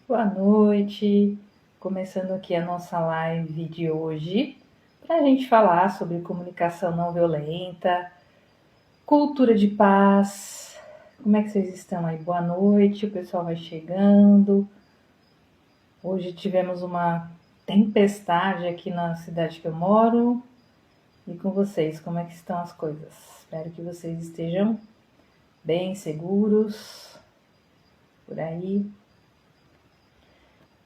Boa noite, começando aqui a nossa live de hoje, para a gente falar sobre comunicação não violenta, cultura de paz. Como é que vocês estão aí? Boa noite, o pessoal vai chegando. Hoje tivemos uma tempestade aqui na cidade que eu moro. E com vocês, como é que estão as coisas? Espero que vocês estejam bem seguros por aí.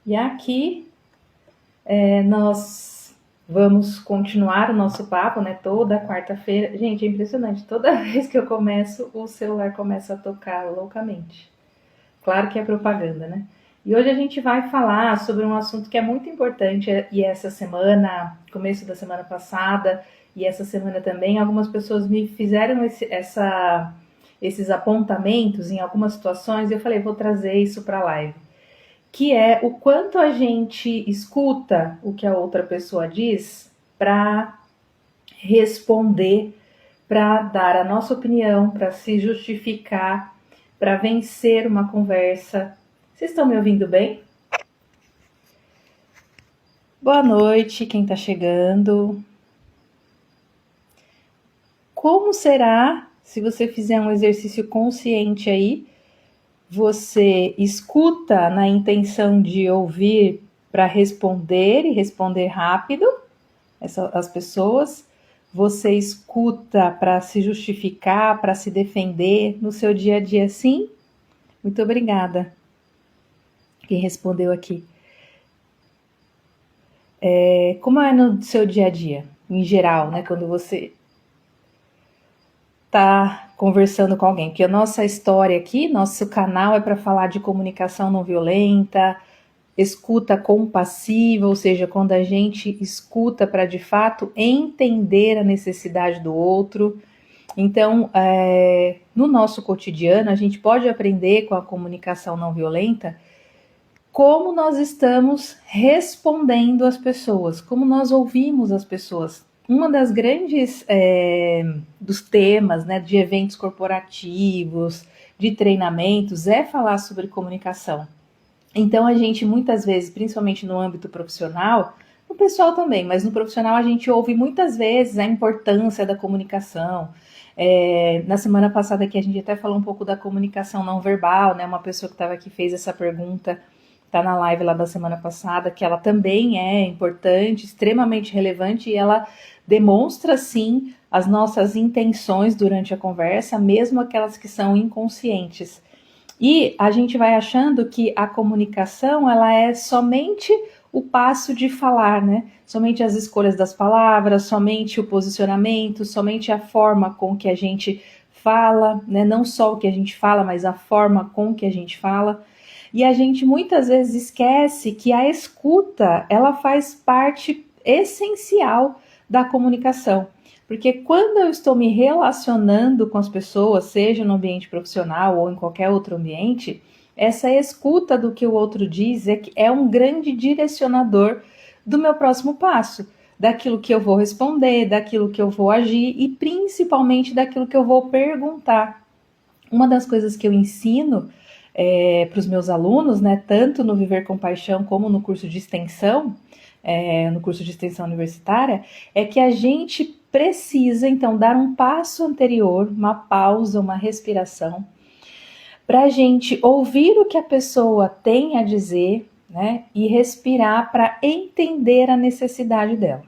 E aqui nós vamos continuar o nosso papo, né? Toda quarta-feira. Gente, é impressionante. Toda vez que eu começo, o celular começa a tocar loucamente. Claro que é propaganda, né? E hoje a gente vai falar sobre um assunto que é muito importante e essa semana, começo da semana passada e essa semana também, algumas pessoas me fizeram esses apontamentos em algumas situações e eu falei, vou trazer isso para a live. Que é o quanto a gente escuta o que a outra pessoa diz para responder, para dar a nossa opinião, para se justificar, para vencer uma conversa. Vocês estão me ouvindo bem? Boa noite, quem está chegando. Como será, se você fizer um exercício consciente aí, você escuta na intenção de ouvir para responder e responder rápido as pessoas, você escuta para se justificar, para se defender no seu dia a dia, sim? Muito obrigada. Quem respondeu aqui. Como é no seu dia a dia, em geral, né? Quando você está conversando com alguém, porque a nossa história aqui, nosso canal é para falar de comunicação não violenta, escuta compassiva, ou seja, quando a gente escuta para de fato entender a necessidade do outro. Então, no nosso cotidiano, a gente pode aprender com a comunicação não violenta como nós estamos respondendo às pessoas, como nós ouvimos as pessoas. Uma das grandes dos temas, né, de eventos corporativos, de treinamentos, é falar sobre comunicação. Então a gente muitas vezes, principalmente no âmbito profissional, no pessoal também, mas no profissional a gente ouve muitas vezes a importância da comunicação. Na semana passada aqui a gente até falou um pouco da comunicação não verbal, né? Uma pessoa que estava aqui fez essa pergunta, tá na live lá da semana passada, que ela também é importante, extremamente relevante e ela demonstra sim as nossas intenções durante a conversa, mesmo aquelas que são inconscientes. E a gente vai achando que a comunicação ela é somente o passo de falar, né? Somente as escolhas das palavras, somente o posicionamento, somente a forma com que a gente fala, né? Não só o que a gente fala, mas a forma com que a gente fala. E a gente muitas vezes esquece que a escuta ela faz parte essencial da comunicação. Porque quando eu estou me relacionando com as pessoas, seja no ambiente profissional ou em qualquer outro ambiente, essa escuta do que o outro diz é um grande direcionador do meu próximo passo, daquilo que eu vou responder, daquilo que eu vou agir e principalmente daquilo que eu vou perguntar. Uma das coisas que eu ensino para os meus alunos, né, tanto no Viver com Paixão como no curso de extensão, no curso de extensão universitária, é que a gente precisa, então, dar um passo anterior, uma pausa, uma respiração, para a gente ouvir o que a pessoa tem a dizer, né, e respirar para entender a necessidade dela.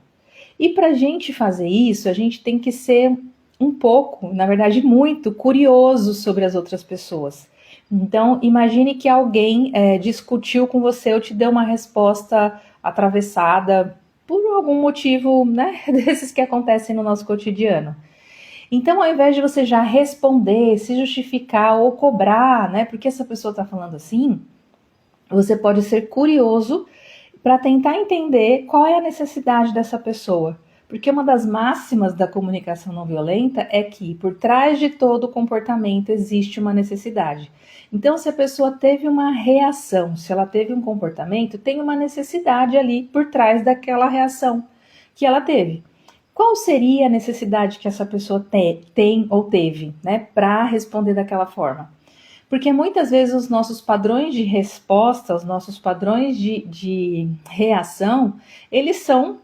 E para a gente fazer isso, a gente tem que ser um pouco, na verdade muito, curioso sobre as outras pessoas. Então, imagine que alguém discutiu com você ou te deu uma resposta atravessada por algum motivo, né, desses que acontecem no nosso cotidiano. Então, ao invés de você já responder, se justificar ou cobrar, né, porque essa pessoa está falando assim, você pode ser curioso para tentar entender qual é a necessidade dessa pessoa. Porque uma das máximas da comunicação não violenta é que por trás de todo comportamento existe uma necessidade. Então, se a pessoa teve uma reação, se ela teve um comportamento, tem uma necessidade ali por trás daquela reação que ela teve. Qual seria a necessidade que essa pessoa tem ou teve, né, para responder daquela forma? Porque muitas vezes os nossos padrões de resposta, os nossos padrões de reação, eles são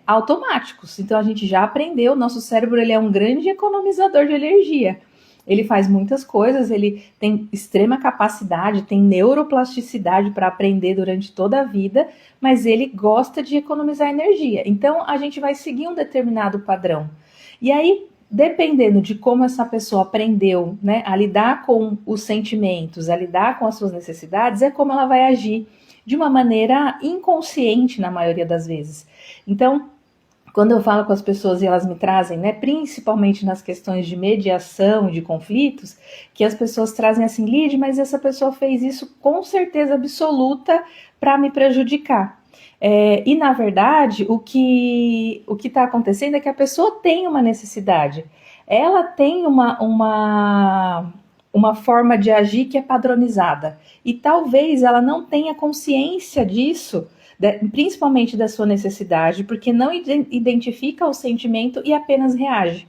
automáticos. Então a gente já aprendeu, nosso cérebro ele é um grande economizador de energia. Ele faz muitas coisas, ele tem extrema capacidade, tem neuroplasticidade para aprender durante toda a vida, mas ele gosta de economizar energia. Então a gente vai seguir um determinado padrão. E aí, dependendo de como essa pessoa aprendeu, né, a lidar com os sentimentos, a lidar com as suas necessidades, é como ela vai agir de uma maneira inconsciente na maioria das vezes. Então, quando eu falo com as pessoas e elas me trazem, né, principalmente nas questões de mediação, de conflitos, que as pessoas trazem assim, Lid, mas essa pessoa fez isso com certeza absoluta para me prejudicar. E na verdade, o que está acontecendo é que a pessoa tem uma necessidade, ela tem uma forma de agir que é padronizada, e talvez ela não tenha consciência disso, principalmente da sua necessidade, porque não identifica o sentimento e apenas reage.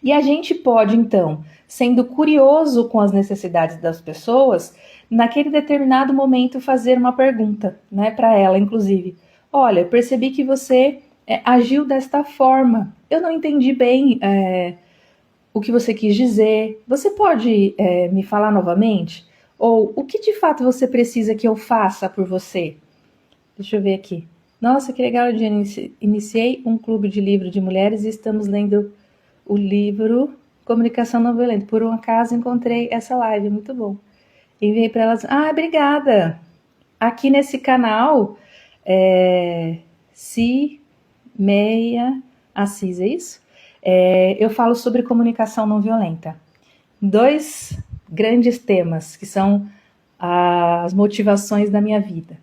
E a gente pode, então, sendo curioso com as necessidades das pessoas, naquele determinado momento fazer uma pergunta, né, para ela, inclusive. Olha, percebi que você agiu desta forma. Eu não entendi bem o que você quis dizer. Você pode me falar novamente? Ou o que de fato você precisa que eu faça por você? Deixa eu ver aqui. Nossa, que legal, Diana. Iniciei um clube de livro de mulheres e estamos lendo o livro Comunicação Não Violenta. Por um acaso encontrei essa live, muito bom. Enviei para elas. Ah, obrigada. Aqui nesse canal, Meia Assis, é isso? Eu falo sobre comunicação não violenta. 2 grandes temas que são as motivações da minha vida.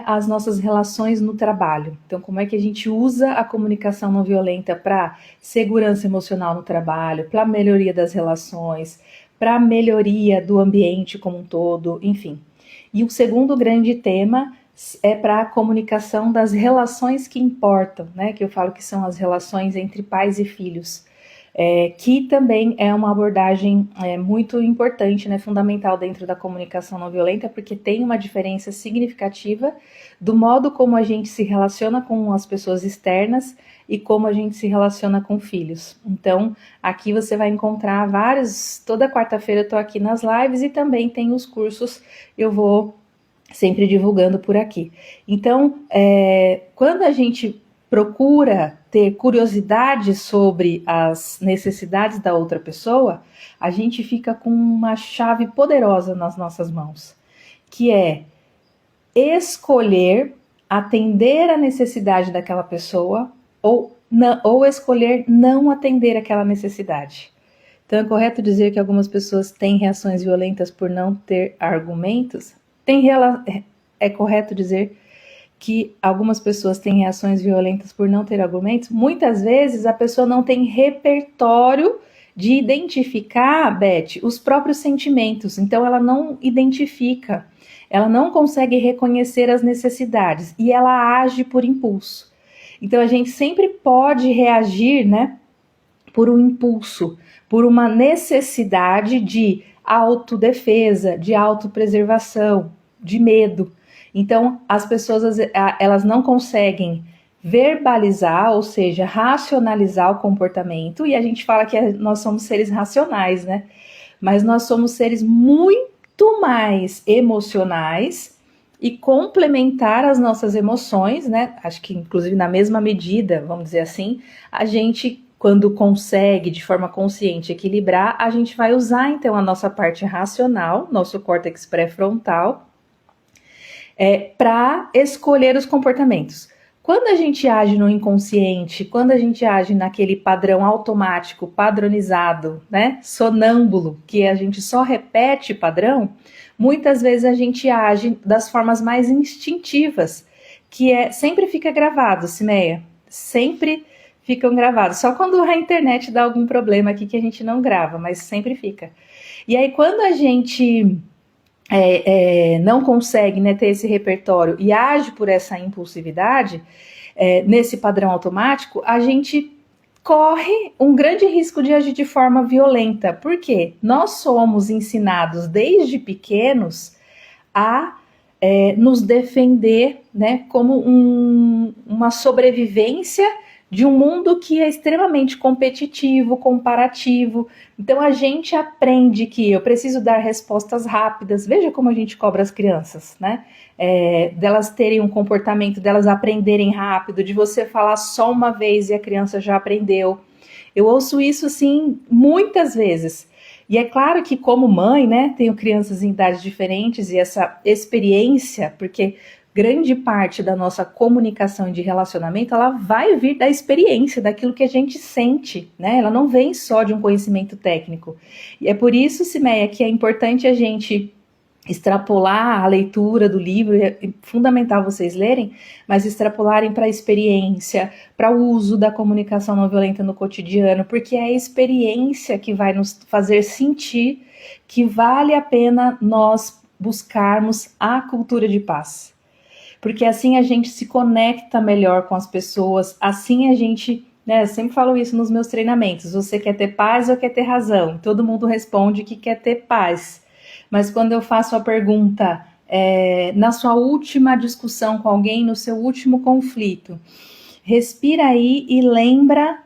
As nossas relações no trabalho. Então, como é que a gente usa a comunicação não violenta para segurança emocional no trabalho, para melhoria das relações, para melhoria do ambiente como um todo, enfim. E o segundo grande tema é para a comunicação das relações que importam, né? Que eu falo que são as relações entre pais e filhos. Que também é uma abordagem muito importante, né, fundamental dentro da comunicação não violenta, porque tem uma diferença significativa do modo como a gente se relaciona com as pessoas externas e como a gente se relaciona com filhos. Então, aqui você vai encontrar toda quarta-feira eu estou aqui nas lives e também tem os cursos, eu vou sempre divulgando por aqui. Então, quando a gente procura ter curiosidade sobre as necessidades da outra pessoa, a gente fica com uma chave poderosa nas nossas mãos, que é escolher atender a necessidade daquela pessoa ou escolher não atender aquela necessidade. Então, é correto dizer que algumas pessoas têm reações violentas por não ter argumentos? É correto dizer que algumas pessoas têm reações violentas por não ter argumentos? Muitas vezes a pessoa não tem repertório de identificar, Beth, os próprios sentimentos. Então ela não identifica, ela não consegue reconhecer as necessidades e ela age por impulso. Então a gente sempre pode reagir, né, por um impulso, por uma necessidade de autodefesa, de autopreservação, de medo. Então, as pessoas, elas não conseguem verbalizar, ou seja, racionalizar o comportamento, e a gente fala que nós somos seres racionais, né? Mas nós somos seres muito mais emocionais e complementar as nossas emoções, né? Acho que, inclusive, na mesma medida, vamos dizer assim, a gente, quando consegue, de forma consciente, equilibrar, a gente vai usar, então, a nossa parte racional, nosso córtex pré-frontal, para escolher os comportamentos. Quando a gente age no inconsciente, quando a gente age naquele padrão automático, padronizado, né, sonâmbulo, que a gente só repete padrão, muitas vezes a gente age das formas mais instintivas, que sempre fica gravado, Cimeia, sempre ficam gravados. Só quando a internet dá algum problema aqui que a gente não grava, mas sempre fica. E aí quando a gente não consegue, né, ter esse repertório e age por essa impulsividade, nesse padrão automático, a gente corre um grande risco de agir de forma violenta. Por quê? Nós somos ensinados desde pequenos a nos defender, né, como uma sobrevivência de um mundo que é extremamente competitivo, comparativo. Então a gente aprende que eu preciso dar respostas rápidas. Veja como a gente cobra as crianças, né? Delas terem um comportamento, delas aprenderem rápido, de você falar só uma vez e a criança já aprendeu. Eu ouço isso, assim, muitas vezes. E é claro que como mãe, né, tenho crianças em idades diferentes e essa experiência, porque grande parte da nossa comunicação e de relacionamento, ela vai vir da experiência, daquilo que a gente sente, né? Ela não vem só de um conhecimento técnico. E é por isso, Simeia, que é importante a gente extrapolar a leitura do livro, é fundamental vocês lerem, mas extrapolarem para a experiência, para o uso da comunicação não violenta no cotidiano, porque é a experiência que vai nos fazer sentir que vale a pena nós buscarmos a cultura de paz. Porque assim a gente se conecta melhor com as pessoas, assim a gente, né, eu sempre falo isso nos meus treinamentos, você quer ter paz ou quer ter razão? Todo mundo responde que quer ter paz. Mas quando eu faço a pergunta, na sua última discussão com alguém, no seu último conflito, respira aí e lembra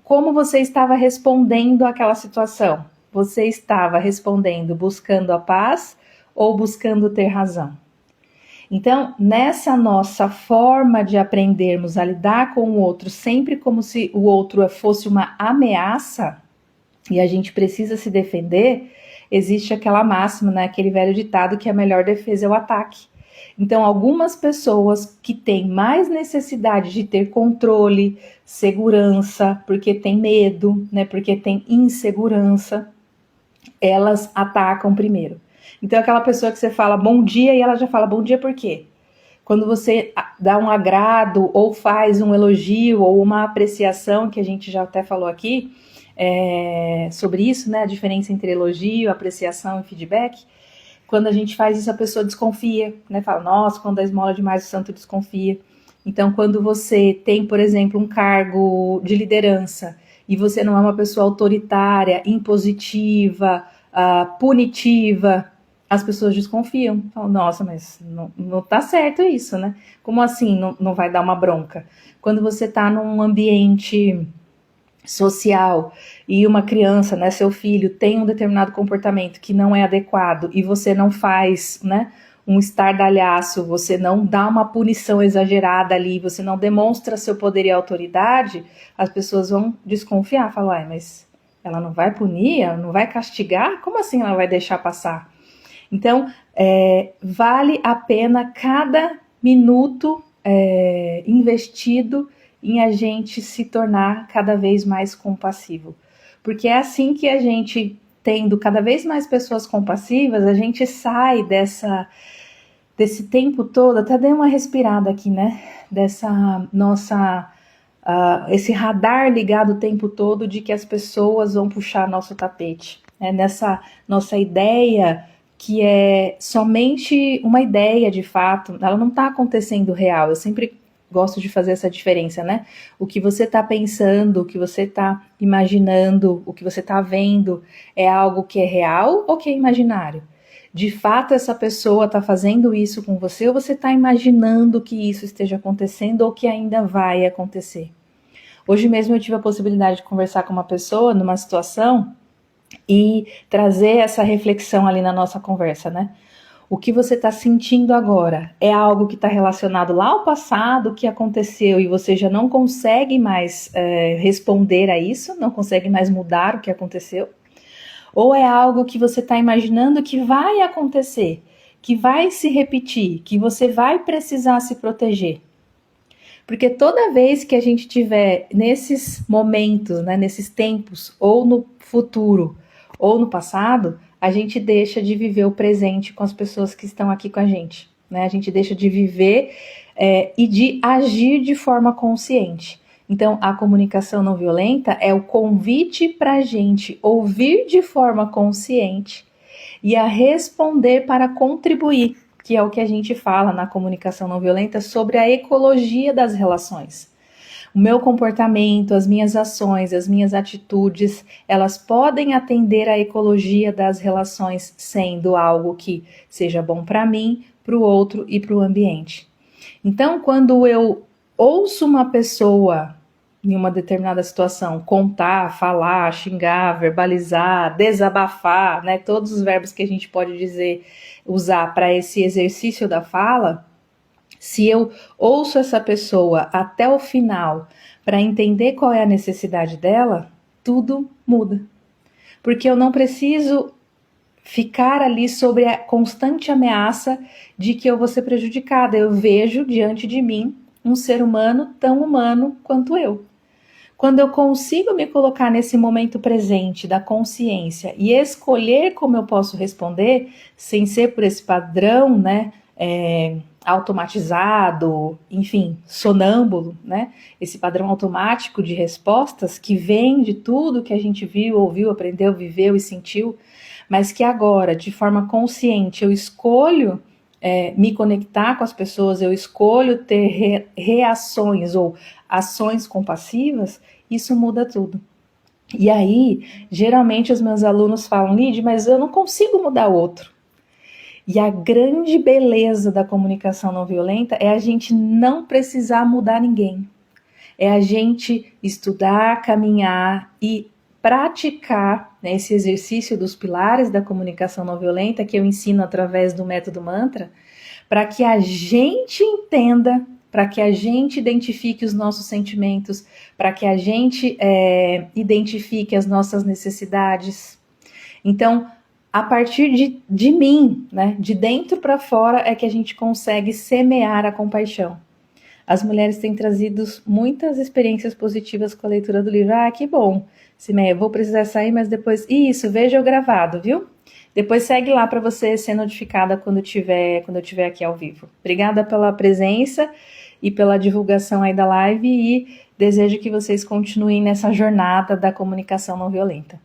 como você estava respondendo àquela situação. Você estava respondendo buscando a paz ou buscando ter razão? Então, nessa nossa forma de aprendermos a lidar com o outro, sempre como se o outro fosse uma ameaça, e a gente precisa se defender, existe aquela máxima, né, aquele velho ditado que a melhor defesa é o ataque. Então, algumas pessoas que têm mais necessidade de ter controle, segurança, porque tem medo, né, porque tem insegurança, elas atacam primeiro. Então, aquela pessoa que você fala bom dia e ela já fala bom dia por quê? Quando você dá um agrado ou faz um elogio ou uma apreciação, que a gente já até falou aqui, sobre isso, né, a diferença entre elogio, apreciação e feedback. Quando a gente faz isso, a pessoa desconfia, né, fala, nossa, quando dá esmola demais o santo desconfia. Então, quando você tem, por exemplo, um cargo de liderança e você não é uma pessoa autoritária, impositiva, punitiva, as pessoas desconfiam, falam, nossa, mas não tá certo isso, né? Como assim não vai dar uma bronca? Quando você tá num ambiente social e uma criança, né, seu filho, tem um determinado comportamento que não é adequado e você não faz, né, um estardalhaço, você não dá uma punição exagerada ali, você não demonstra seu poder e autoridade, as pessoas vão desconfiar, falar, mas ela não vai punir, ela não vai castigar? Como assim ela vai deixar passar? Então, vale a pena cada minuto investido em a gente se tornar cada vez mais compassivo. Porque é assim que a gente, tendo cada vez mais pessoas compassivas, a gente sai desse tempo todo, até dei uma respirada aqui, né? Dessa nossa... esse radar ligado o tempo todo de que as pessoas vão puxar nosso tapete. Nessa nossa ideia que é somente uma ideia de fato, ela não está acontecendo real. Eu sempre gosto de fazer essa diferença, né? O que você está pensando, o que você está imaginando, o que você está vendo é algo que é real ou que é imaginário? De fato, essa pessoa está fazendo isso com você ou você está imaginando que isso esteja acontecendo ou que ainda vai acontecer? Hoje mesmo eu tive a possibilidade de conversar com uma pessoa numa situação e trazer essa reflexão ali na nossa conversa, né? O que você está sentindo agora é algo que está relacionado lá ao passado, que aconteceu e você já não consegue mais responder a isso, não consegue mais mudar o que aconteceu? Ou é algo que você está imaginando que vai acontecer, que vai se repetir, que você vai precisar se proteger? Porque toda vez que a gente tiver nesses momentos, né, nesses tempos, ou no futuro, ou no passado, a gente deixa de viver o presente com as pessoas que estão aqui com a gente, né? A gente deixa de viver e de agir de forma consciente. Então, a comunicação não violenta é o convite para a gente ouvir de forma consciente e a responder para contribuir, que é o que a gente fala na comunicação não violenta sobre a ecologia das relações. o meu comportamento, as minhas ações, as minhas atitudes, elas podem atender à ecologia das relações, sendo algo que seja bom para mim, para o outro e para o ambiente. Então, quando eu ouço uma pessoa em uma determinada situação contar, falar, xingar, verbalizar, desabafar, né, todos os verbos que a gente pode dizer, usar para esse exercício da fala, se eu ouço essa pessoa até o final para entender qual é a necessidade dela, tudo muda. Porque eu não preciso ficar ali sobre a constante ameaça de que eu vou ser prejudicada. Eu vejo diante de mim um ser humano tão humano quanto eu. Quando eu consigo me colocar nesse momento presente da consciência e escolher como eu posso responder, sem ser por esse padrão, né, automatizado, enfim, sonâmbulo, né, esse padrão automático de respostas que vem de tudo que a gente viu, ouviu, aprendeu, viveu e sentiu, mas que agora, de forma consciente, eu escolho me conectar com as pessoas, eu escolho ter reações ou ações compassivas, isso muda tudo. E aí, geralmente os meus alunos falam, Lid, mas eu não consigo mudar o outro. E a grande beleza da comunicação não violenta é a gente não precisar mudar ninguém. É a gente estudar, caminhar e praticar, né, esse exercício dos pilares da comunicação não violenta que eu ensino através do método mantra, para que a gente entenda, para que a gente identifique os nossos sentimentos, para que a gente identifique as nossas necessidades. Então, a partir de mim, né, de dentro para fora, é que a gente consegue semear a compaixão. As mulheres têm trazido muitas experiências positivas com a leitura do livro. Ah, que bom, Simeia, vou precisar sair, mas depois... Isso, veja o gravado, viu? Depois segue lá para você ser notificada quando eu tiver aqui ao vivo. Obrigada pela presença e pela divulgação aí da live e desejo que vocês continuem nessa jornada da comunicação não violenta.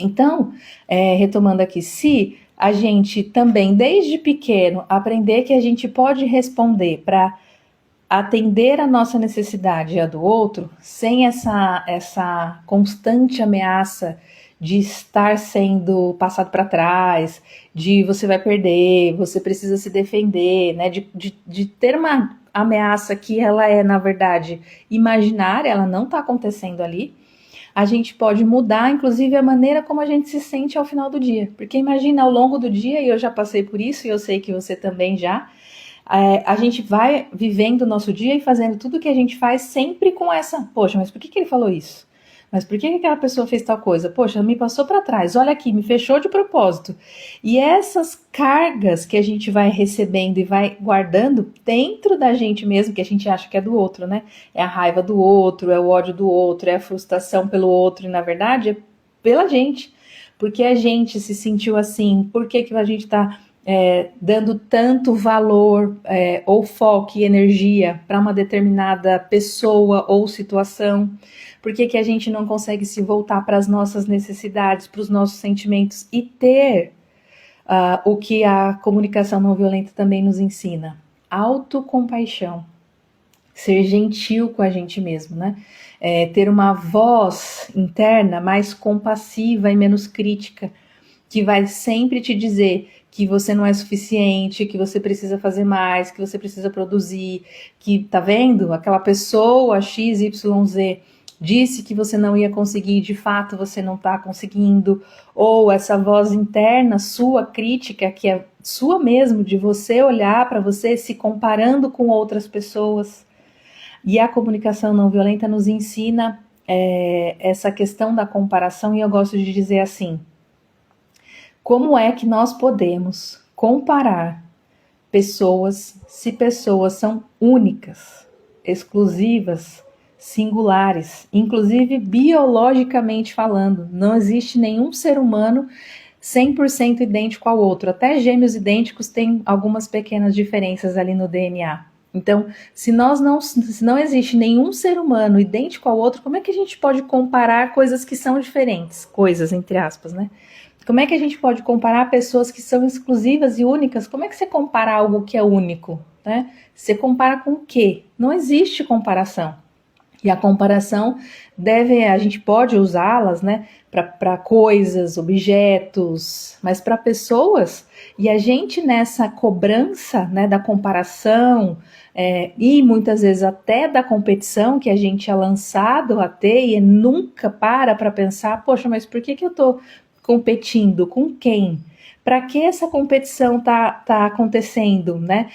Então, retomando aqui, se a gente também, desde pequeno, aprender que a gente pode responder para atender a nossa necessidade e a do outro, sem essa constante ameaça de estar sendo passado para trás, de você vai perder, você precisa se defender, né? De ter uma ameaça que ela é, na verdade, imaginária, ela não está acontecendo ali, a gente pode mudar, inclusive, a maneira como a gente se sente ao final do dia. Porque imagina, ao longo do dia, e eu já passei por isso, e eu sei que você também já, a gente vai vivendo o nosso dia e fazendo tudo que a gente faz sempre com essa, poxa, mas por que ele falou isso? Mas por que aquela pessoa fez tal coisa? Poxa, me passou para trás, olha aqui, me fechou de propósito. E essas cargas que a gente vai recebendo e vai guardando dentro da gente mesmo, que a gente acha que é do outro, né? É a raiva do outro, é o ódio do outro, é a frustração pelo outro, e na verdade é pela gente. Porque a gente se sentiu assim, por que a gente está dando tanto valor ou foco e energia para uma determinada pessoa ou situação? Por que a gente não consegue se voltar para as nossas necessidades, para os nossos sentimentos e ter o que a comunicação não violenta também nos ensina? Autocompaixão. Ser gentil com a gente mesmo, né? Ter uma voz interna mais compassiva e menos crítica, que vai sempre te dizer que você não é suficiente, que você precisa fazer mais, que você precisa produzir, que, tá vendo? Aquela pessoa XYZ disse que você não ia conseguir, de fato você não tá conseguindo, ou essa voz interna sua, crítica, que é sua mesmo, de você olhar para você se comparando com outras pessoas. E a comunicação não violenta nos ensina essa questão da comparação, e eu gosto de dizer assim, como é que nós podemos comparar pessoas se pessoas são únicas, exclusivas, singulares, inclusive biologicamente falando? Não existe nenhum ser humano 100% idêntico ao outro. Até gêmeos idênticos têm algumas pequenas diferenças ali no DNA. Então, se não existe nenhum ser humano idêntico ao outro, como é que a gente pode comparar coisas que são diferentes? Coisas, entre aspas, né? Como é que a gente pode comparar pessoas que são exclusivas e únicas? Como é que você compara algo que é único, né? Você compara com o quê? Não existe comparação. E a comparação a gente pode usá-las, né, para coisas, objetos, mas para pessoas. E a gente nessa cobrança, né, da comparação e muitas vezes até da competição que a gente é lançado a ter e nunca para pensar, poxa, mas por que eu estou competindo com quem? Para que essa competição tá acontecendo, né?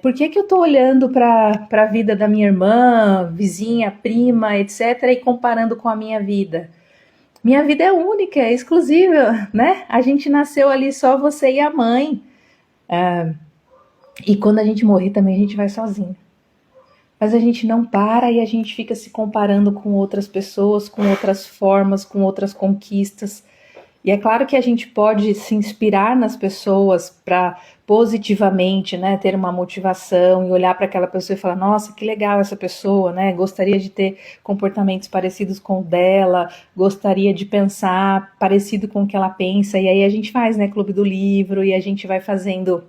Por que eu estou olhando para a vida da minha irmã, vizinha, prima, etc., e comparando com a minha vida? Minha vida é única, é exclusiva, né? A gente nasceu ali só você e a mãe. E quando a gente morrer também a gente vai sozinho. Mas a gente não para e a gente fica se comparando com outras pessoas, com outras formas, com outras conquistas. E é claro que a gente pode se inspirar nas pessoas para positivamente, né, ter uma motivação e olhar para aquela pessoa e falar, nossa, que legal essa pessoa, né, gostaria de ter comportamentos parecidos com o dela, gostaria de pensar parecido com o que ela pensa, e aí a gente faz, né, Clube do Livro, e a gente vai fazendo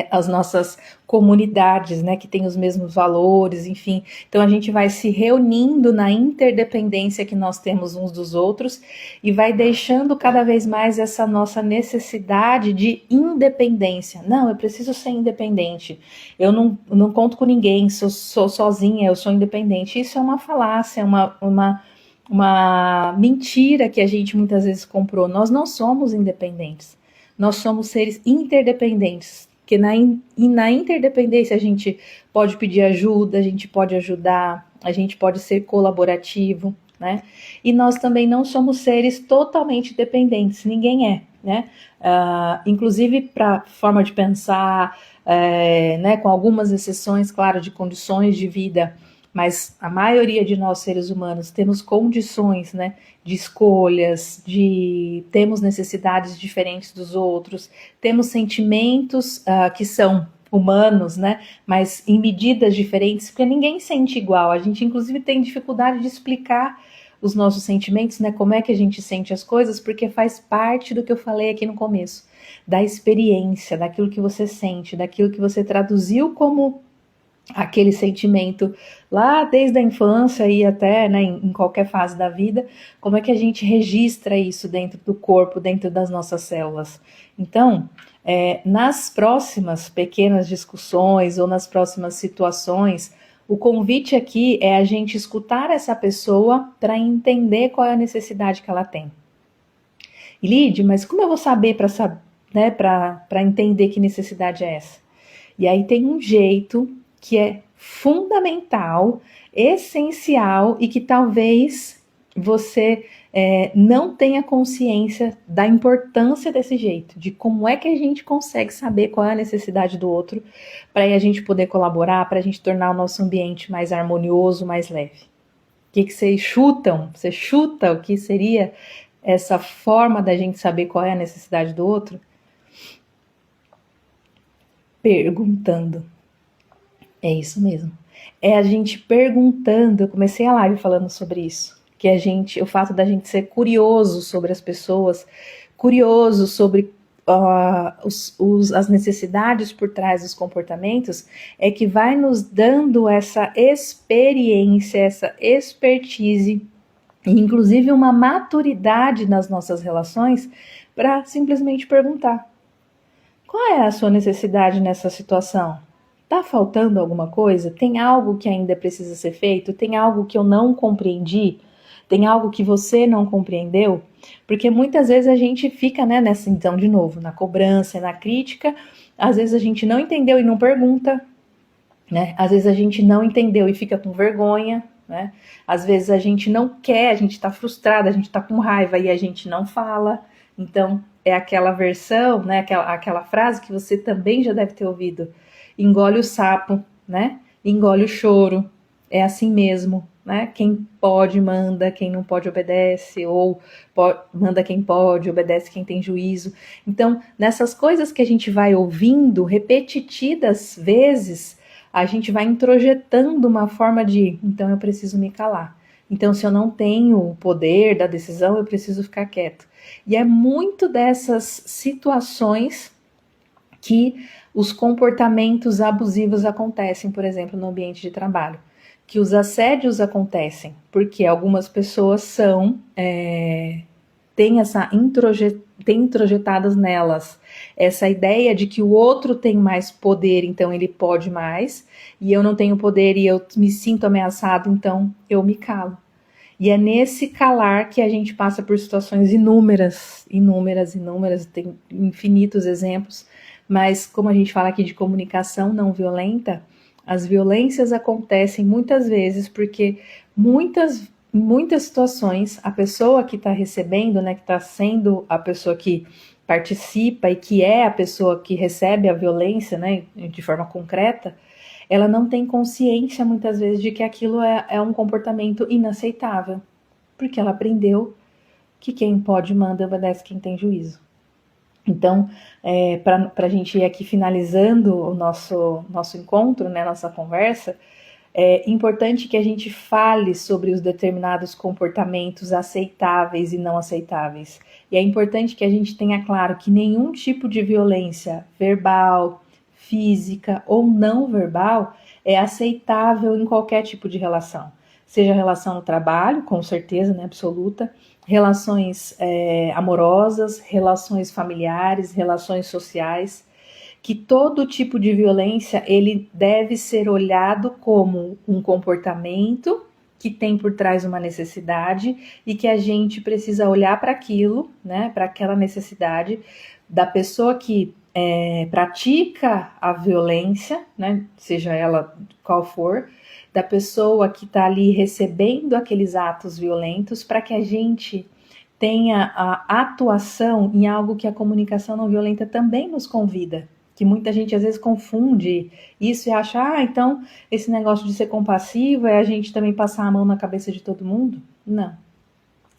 as nossas comunidades, né, que têm os mesmos valores, enfim. Então a gente vai se reunindo na interdependência que nós temos uns dos outros e vai deixando cada vez mais essa nossa necessidade de independência. Não, eu preciso ser independente. Eu não conto com ninguém, sou sozinha, eu sou independente. Isso é uma falácia, uma mentira que a gente muitas vezes comprou. Nós não somos independentes. Nós somos seres interdependentes. Porque na interdependência a gente pode pedir ajuda, a gente pode ajudar, a gente pode ser colaborativo, né? E nós também não somos seres totalmente dependentes, ninguém é, né? Inclusive para forma de pensar, né? Com algumas exceções, claro, de condições de vida, mas a maioria de nós seres humanos temos condições, né, de escolhas, temos necessidades diferentes dos outros, temos sentimentos que são humanos, né, mas em medidas diferentes, porque ninguém sente igual. A gente inclusive tem dificuldade de explicar os nossos sentimentos, né, como é que a gente sente as coisas, porque faz parte do que eu falei aqui no começo, da experiência, daquilo que você sente, daquilo que você traduziu como aquele sentimento lá desde a infância e até, né, em qualquer fase da vida, como é que a gente registra isso dentro do corpo, dentro das nossas células. Então, nas próximas pequenas discussões ou nas próximas situações, o convite aqui é a gente escutar essa pessoa para entender qual é a necessidade que ela tem. E Lide, mas como eu vou saber para entender que necessidade é essa? E aí tem um jeito que é fundamental, essencial e que talvez você não tenha consciência da importância desse jeito, de como é que a gente consegue saber qual é a necessidade do outro, para a gente poder colaborar, para a gente tornar o nosso ambiente mais harmonioso, mais leve. O que vocês chutam? Você chuta o que seria essa forma da gente saber qual é a necessidade do outro? Perguntando. É isso mesmo. É a gente perguntando. Eu comecei a live falando sobre isso. Que o fato da gente ser curioso sobre as pessoas, curioso sobre as necessidades por trás dos comportamentos, é que vai nos dando essa experiência, essa expertise, e inclusive uma maturidade nas nossas relações para simplesmente perguntar: qual é a sua necessidade nessa situação? Tá faltando alguma coisa? Tem algo que ainda precisa ser feito? Tem algo que eu não compreendi? Tem algo que você não compreendeu? Porque muitas vezes a gente fica, né, nessa, então, de novo, na cobrança, na crítica. Às vezes a gente não entendeu e não pergunta, né? Às vezes a gente não entendeu e fica com vergonha, né? Às vezes a gente não quer, a gente tá frustrada, a gente tá com raiva e a gente não fala. Então, é aquela versão, né, aquela frase que você também já deve ter ouvido: engole o sapo, né? Engole o choro. É assim mesmo, né? Quem pode manda, quem não pode obedece, ou manda quem pode, obedece quem tem juízo. Então, nessas coisas que a gente vai ouvindo repetidas vezes, a gente vai introjetando uma forma de, então eu preciso me calar. Então, se eu não tenho o poder da decisão, eu preciso ficar quieto. E é muito dessas situações que os comportamentos abusivos acontecem, por exemplo, no ambiente de trabalho. que os assédios acontecem, porque algumas pessoas têm introjetadas nelas essa ideia de que o outro tem mais poder, então ele pode mais, e eu não tenho poder e eu me sinto ameaçado, então eu me calo. E é nesse calar que a gente passa por situações inúmeras, tem infinitos exemplos, mas como a gente fala aqui de comunicação não violenta, as violências acontecem muitas vezes porque em muitas situações a pessoa que está recebendo, né, que está sendo a pessoa que participa e que é a pessoa que recebe a violência, né, de forma concreta, ela não tem consciência muitas vezes de que aquilo é um comportamento inaceitável, porque ela aprendeu que quem pode manda, obedece quem tem juízo. Então, para a gente ir aqui finalizando o nosso encontro, né, nossa conversa, é importante que a gente fale sobre os determinados comportamentos aceitáveis e não aceitáveis. E é importante que a gente tenha claro que nenhum tipo de violência verbal, física ou não verbal é aceitável em qualquer tipo de relação. Seja relação no trabalho, com certeza, né, absoluta, relações amorosas, relações familiares, relações sociais, que todo tipo de violência ele deve ser olhado como um comportamento que tem por trás uma necessidade e que a gente precisa olhar para aquilo, né, para aquela necessidade da pessoa que pratica a violência, né, seja ela qual for, da pessoa que está ali recebendo aqueles atos violentos, para que a gente tenha a atuação em algo que a comunicação não violenta também nos convida, que muita gente às vezes confunde isso e acha, então esse negócio de ser compassivo é a gente também passar a mão na cabeça de todo mundo? Não.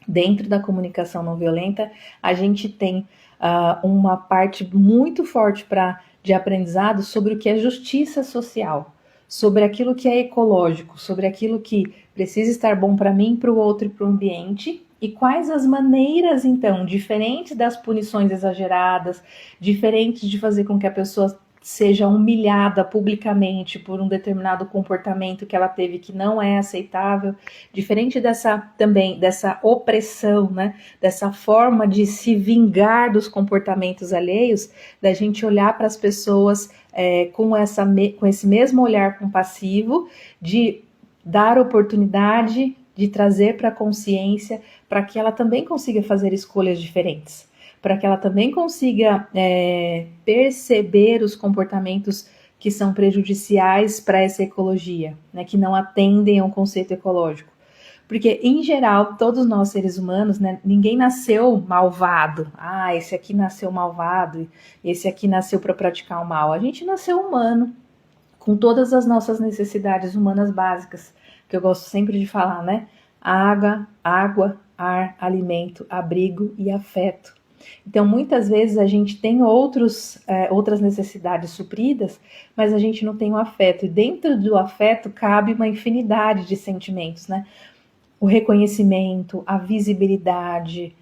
Dentro da comunicação não violenta, a gente tem uma parte muito forte de aprendizado sobre o que é justiça social, sobre aquilo que é ecológico, sobre aquilo que precisa estar bom para mim, para o outro e para o ambiente, e quais as maneiras, então, diferentes das punições exageradas, diferentes de fazer com que a pessoa seja humilhada publicamente por um determinado comportamento que ela teve que não é aceitável, diferente dessa opressão, né, dessa forma de se vingar dos comportamentos alheios, da gente olhar para as pessoas com esse mesmo olhar compassivo, de dar oportunidade, de trazer para a consciência, para que ela também consiga fazer escolhas diferentes, para que ela também consiga perceber os comportamentos que são prejudiciais para essa ecologia, né, que não atendem ao conceito ecológico. Porque, em geral, todos nós seres humanos, né, ninguém nasceu malvado. Esse aqui nasceu malvado, esse aqui nasceu para praticar o mal. A gente nasceu humano, com todas as nossas necessidades humanas básicas, que eu gosto sempre de falar, né? Água, ar, alimento, abrigo e afeto. Então, muitas vezes a gente tem outras necessidades supridas, mas a gente não tem o afeto. E dentro do afeto cabe uma infinidade de sentimentos, né? O reconhecimento, a visibilidade,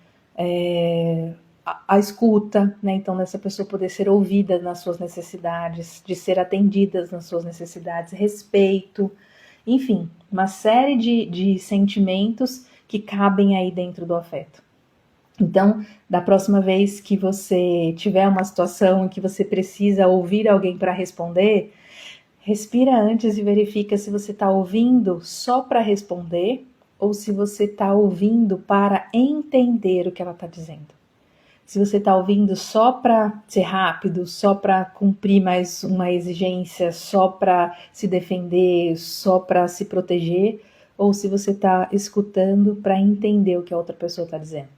a escuta, né? Então, dessa pessoa poder ser ouvida nas suas necessidades, de ser atendida nas suas necessidades, respeito, enfim, uma série de sentimentos que cabem aí dentro do afeto. Então, da próxima vez que você tiver uma situação em que você precisa ouvir alguém para responder, respira antes e verifica se você está ouvindo só para responder ou se você está ouvindo para entender o que ela está dizendo. Se você está ouvindo só para ser rápido, só para cumprir mais uma exigência, só para se defender, só para se proteger, ou se você está escutando para entender o que a outra pessoa está dizendo.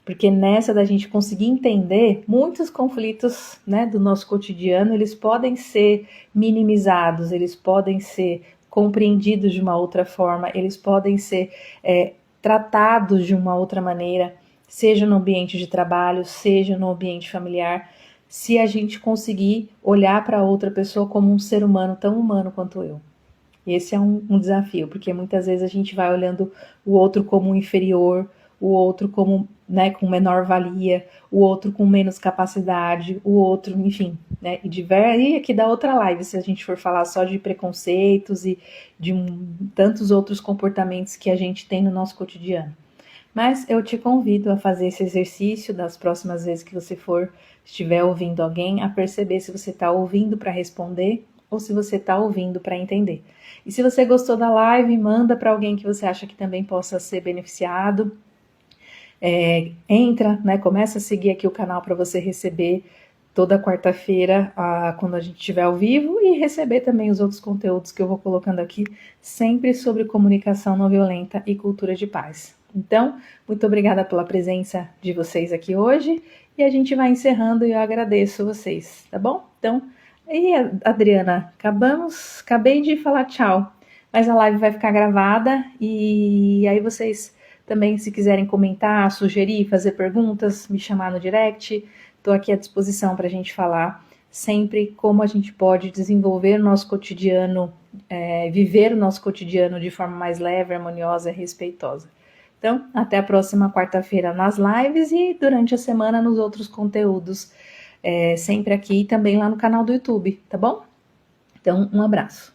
Porque nessa da gente conseguir entender, muitos conflitos, né, do nosso cotidiano, eles podem ser minimizados, eles podem ser compreendidos de uma outra forma, eles podem ser tratados de uma outra maneira, seja no ambiente de trabalho, seja no ambiente familiar, se a gente conseguir olhar para outra pessoa como um ser humano tão humano quanto eu. Esse é um desafio, porque muitas vezes a gente vai olhando o outro como um inferior, o outro como, né, com menor valia, o outro com menos capacidade, o outro, enfim, né? E aqui da outra live, se a gente for falar só de preconceitos e de tantos outros comportamentos que a gente tem no nosso cotidiano. Mas eu te convido a fazer esse exercício das próximas vezes que você estiver ouvindo alguém, a perceber se você está ouvindo para responder ou se você está ouvindo para entender. E se você gostou da live, manda para alguém que você acha que também possa ser beneficiado. Entra, né? Começa a seguir aqui o canal para você receber toda quarta-feira, quando a gente estiver ao vivo, e receber também os outros conteúdos que eu vou colocando aqui, sempre sobre comunicação não violenta e cultura de paz. Então, muito obrigada pela presença de vocês aqui hoje, e a gente vai encerrando e eu agradeço vocês, tá bom? Então, e Adriana, acabei de falar tchau, mas a live vai ficar gravada, e aí vocês também, se quiserem comentar, sugerir, fazer perguntas, me chamar no direct, estou aqui à disposição para a gente falar sempre como a gente pode desenvolver o nosso cotidiano, viver o nosso cotidiano de forma mais leve, harmoniosa e respeitosa. Então, até a próxima quarta-feira nas lives e durante a semana nos outros conteúdos, sempre aqui e também lá no canal do YouTube, tá bom? Então, um abraço.